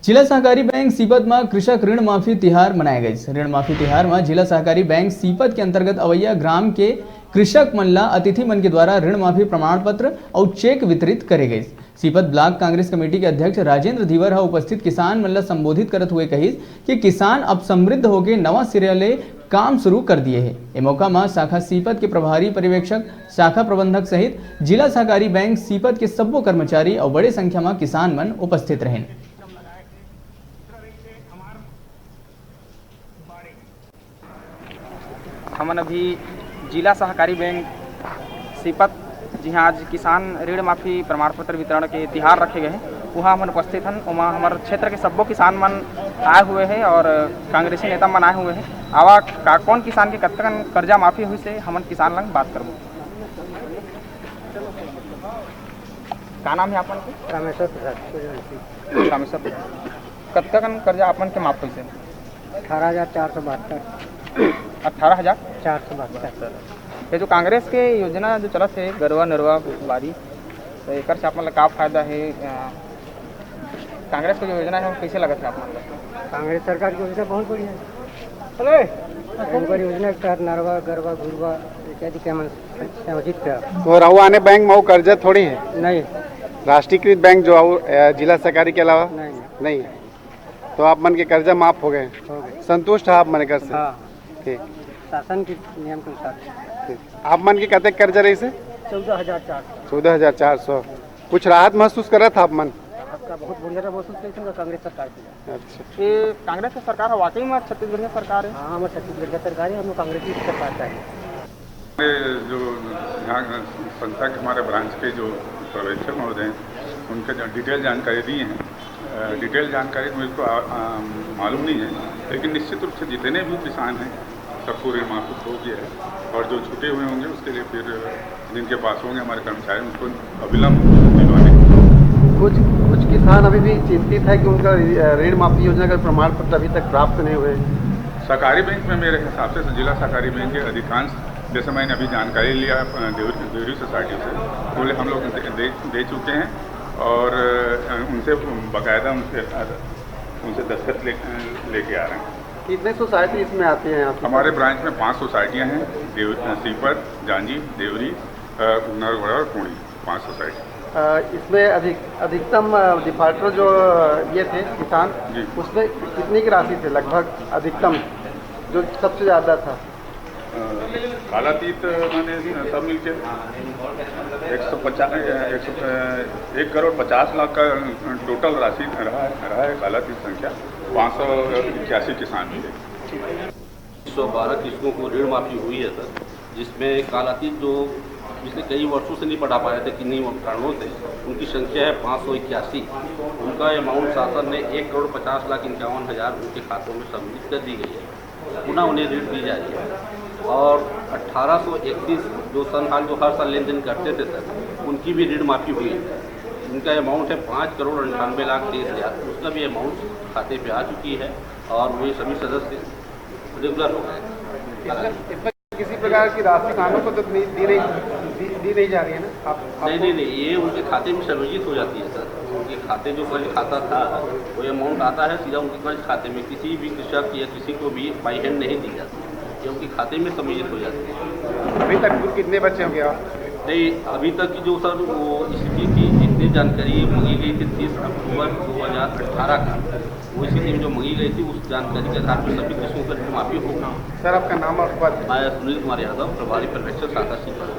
जिला सहकारी बैंक सीपत में कृषक ऋण माफी तिहार मनाया गई। ऋण माफी तिहार में जिला सहकारी बैंक सीपत के अंतर्गत अवैया ग्राम के कृषक मन ला अतिथि मन के द्वारा ऋण माफी प्रमाण पत्र और चेक वितरित करे गए। सीपत ब्लॉक कांग्रेस कमेटी के अध्यक्ष राजेंद्र धीवर उपस्थित किसान मन ला संबोधित करते हुए कही कि किसान अब समृद्ध होकर नवा सिरे ले काम शुरू कर दिए है। ए मौका में शाखा सीपत के प्रभारी पर्यवेक्षक, शाखा प्रबंधक सहित जिला सहकारी बैंक सीपत के सब्बो कर्मचारी और बड़े संख्या में किसान मन उपस्थित रहे। हमन अभी जिला सहकारी बैंक सीपत जहाँ आज किसान ऋण माफी प्रमाण पत्र वितरण के तिहार रखे गए हैं वहाँ हमन उपस्थित हैं। वहाँ हमारे क्षेत्र के सब्बो किसान मन आए हुए हैं और कांग्रेसी नेता मन आए हुए हैं। आवा का कौन किसान के कतकन कर्जा माफी हुई से हमन किसान लंग बात करबो। का नाम है आपन के? रामेश्वर प्रसाद। रामेश्वर प्रसाद। कतकन कर्जा आपन के माफ हुई से? 18,472। 18,472। ये जो कांग्रेस के योजना जो चलत है गरवा नरवा बारी तो एक से आपन का फायदा है? कांग्रेस की जो योजना है वो कैसे लगत है आपन? कांग्रेस सरकार की योजना बहुत बढ़िया है। उनका योजना के तहत नरवा गरवा घुरवा इत्यादि के हम संयोजित कर। तो रहू आने बैंक में वो कर्जा थोड़ी है? नहीं। राष्ट्रीयकृत बैंक जो जिला सहकारी के अलावा नहीं है। तो आप मन के कर्जा माफ हो गए? संतुष्ट है आप मन कर से? हाँ। ठीक। शासन के नियम के अनुसार। आप मन के कतक कर्जा रही से? 14,400। 14,400। कुछ राहत महसूस कर रहा था आप मन? आपका बहुत बढ़िया महसूस करते हैं कांग्रेस सरकार की। अच्छा। ये कांग्रेस की सरकार है वाकई में छत्तीसगढ़ की सरकार है? हाँ, हमारे छत्तीसगढ़ की सरकार है। हम कांग्रेस की सरकार चाहिए। जो यहाँ संस्था के हमारे ब्रांच के जो पर्यवेक्षक महोदय हैं उनके जो डिटेल जानकारी दी हैं, डिटेल जानकारी मुझे को मालूम नहीं है, लेकिन निश्चित रूप से जितने भी किसान हैं सबको ऋण माफी हो गया है और जो छूटे हुए होंगे उसके लिए फिर जिनके पास होंगे हमारे कर्मचारी उनको अविलंब दिलवाने। कुछ किसान अभी भी चिंतित है कि उनका ऋण माफी योजना का प्रमाण पत्र अभी तक प्राप्त नहीं हुए। सहकारी बैंक में मेरे हिसाब से जिला सहकारी बैंक के अधिकांश, जैसे मैंने अभी जानकारी लिया देवरी सोसाइटी से, बोले हम लोग दे चुके हैं और उनसे बाकायदा उनसे दस्तखत लेके आ रहे हैं। कितने सोसाइटी इसमें आती हैं? हमारे ब्रांच में 5 सोसाइटियाँ हैं, सीपत, जांजी, देवरी, नरगढ़ और पुणी, 5 सोसाइटी। इसमें अधिकतम डिफाल्टर जो ये थे किसान, उसमें कितनी की राशि थे लगभग अधिकतम जो सबसे ज़्यादा था? कालातीत मैंने सब मिलके 1 करोड़ 50 लाख का टोटल राशि रहा है कालातीत संख्या। 581 किसान मिले। 112 किस्मों को ऋण माफी हुई है सर, जिसमें कालातीत जो पिछले कई वर्षों से नहीं पढ़ा पाए थे किन्हीं कारणों से, उनकी संख्या है 581। उनका अमाउंट शासन ने 1,50,51,000 उनके खातों में सम्मिलित कर दी गई है। पुनः उन्हें ऋण दी जा रही है। और 1831 जो हाल जो हर साल लेन देन करते थे सर, उनकी भी ऋण माफी हुई है। उनका अमाउंट है 5,98,23,000। उसका भी अमाउंट खाते पे आ चुकी है और वे सभी सदस्य रेगुलर हो गए। किसी प्रकार की राशि किसानों को तो दी नहीं जा रही है ना? नहीं, ये उनके खाते में संयोजित हो जाती है सर। उनके खाते जो कर्ज खाता था वो अमाउंट आता है सीधा उनके कर्ज खाते में। किसी भी कृषक या किसी को भी बाई हैंड नहीं दी जाती, ये उनके खाते में सम्मिलित हो जाती है। अभी तक कुल कितने बच्चे होंगे आप? नहीं, अभी तक की जो सर वो स्थिति की जितनी जानकारी मांगी गई थी 30 अक्टूबर 2018 का, वो स्थिति में जो मांगी गई थी उस जानकारी के आधार पर सभी किस्मों का ऋण माफी होगा। सर आपका नाम और पद? मैं सुनील कुमार यादव, प्रभारी पर्यवेक्षक शाखा सीपत।